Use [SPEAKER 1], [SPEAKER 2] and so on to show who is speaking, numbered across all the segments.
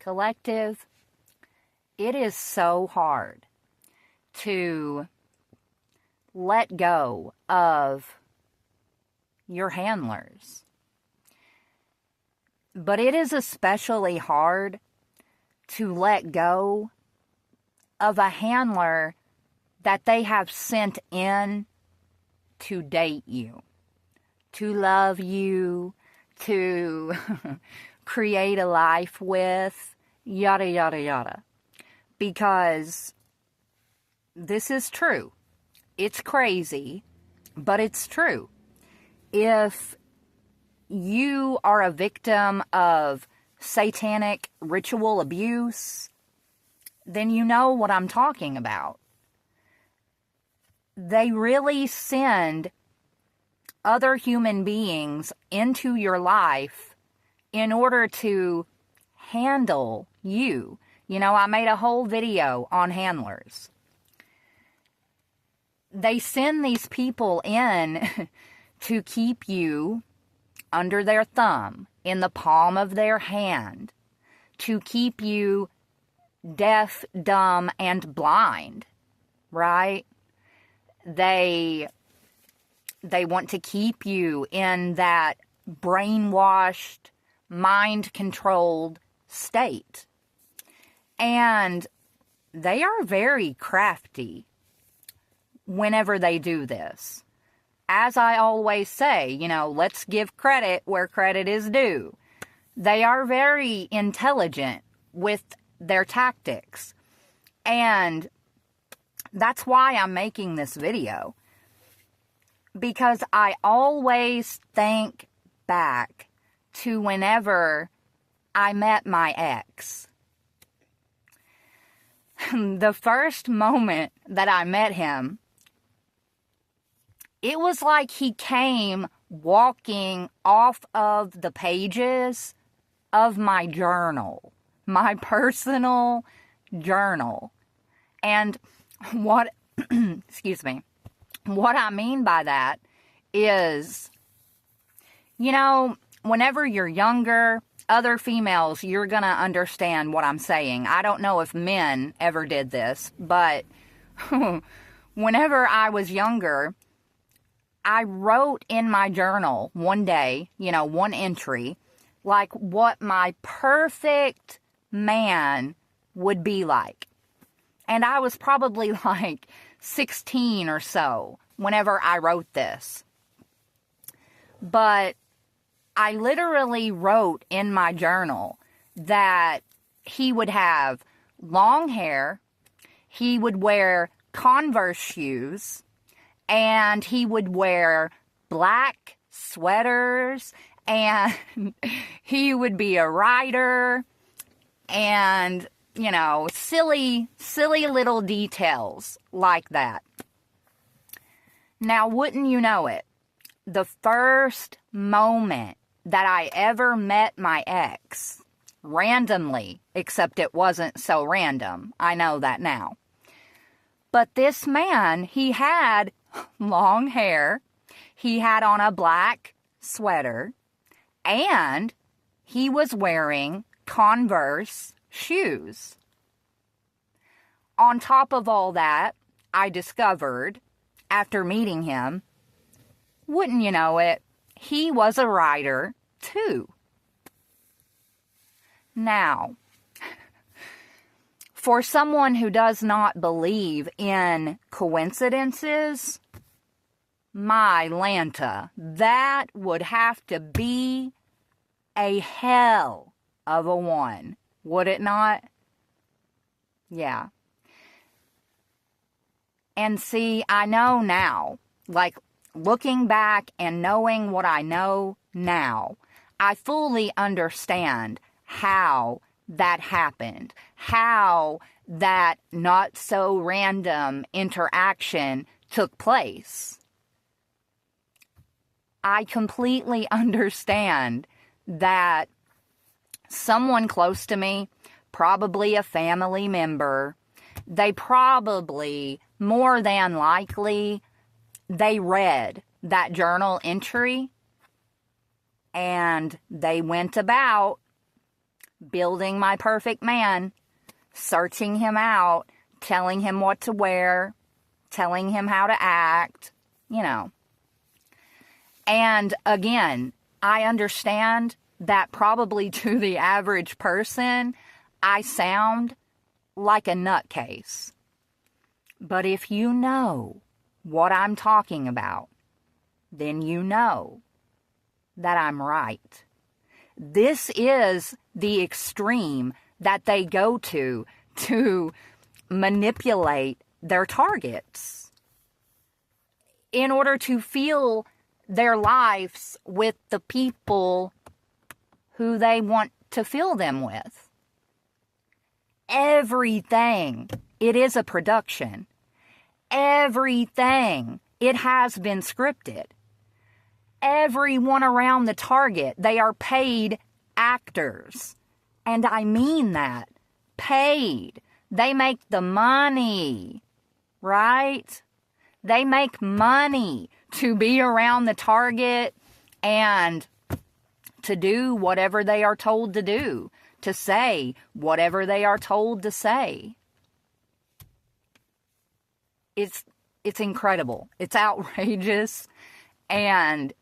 [SPEAKER 1] Collective, it is so hard to let go of your handlers. But it is especially hard to let go of a handler that they have sent in to date you, to love you, to create a life with, yada, yada, yada. Because this is true. It's crazy, but it's true. If you are a victim of satanic ritual abuse, then you know what I'm talking about. They really send other human beings into your life in order to handle you. You know, I made a whole video on handlers. They send these people in to keep you under their thumb, in the palm of their hand, to keep you deaf, dumb, and blind, right? They want to keep you in that brainwashed, mind-controlled state. And they are very crafty whenever they do this. As I always say, you know, let's give credit where credit is due. They are very intelligent with their tactics. And that's why I'm making this video. Because I always think back to whenever I met my ex. The first moment that I met him, it was like he came walking off of the pages of my journal, my personal journal. And what, excuse me, what I mean by that is, you know, whenever you're younger, other females, you're going to understand what I'm saying. I don't know if men ever did this, but whenever I was younger, I wrote in my journal one day, you know, one entry, like what my perfect man would be like. And I was probably like 16 or so whenever I wrote this. But I literally wrote in my journal that he would have long hair, he would wear Converse shoes, and he would wear black sweaters, and he would be a writer, and, you know, silly little details like that. Now, wouldn't you know it, the first moment that I ever met my ex, randomly, except it wasn't so random, I know that now. But this man, he had long hair, he had on a black sweater, and he was wearing Converse shoes. On top of all that, I discovered, after meeting him, wouldn't you know it, he was a writer too. Now, for someone who does not believe in coincidences, my Lanta, that would have to be a hell of a one, would it not? Yeah. And see, I know now, like looking back and knowing what I know now, I fully understand how that happened, how that not so random interaction took place. I completely understand that someone close to me, probably a family member, they probably, more than likely, they read that journal entry and they went about building my perfect man, searching him out, telling him what to wear, telling him how to act, you know. And again, I understand that probably to the average person, I sound like a nutcase. But if you know what I'm talking about, then you know that I'm right. This is the extreme that they go to manipulate their targets in order to fill their lives with the people who they want to fill them with. Everything, it is a production. Everything, it has been scripted. Everyone around the target, they are paid actors. And I mean that. Paid. They make the money, right? They make money to be around the target and to do whatever they are told to do, to say whatever they are told to say. It's incredible. It's outrageous. And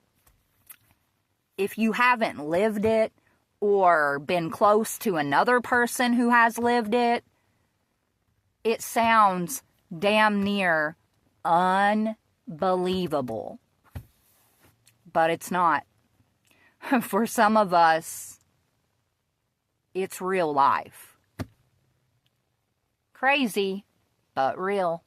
[SPEAKER 1] if you haven't lived it or been close to another person who has lived it, it sounds damn near unbelievable. But it's not. For some of us, it's real life. Crazy, but real.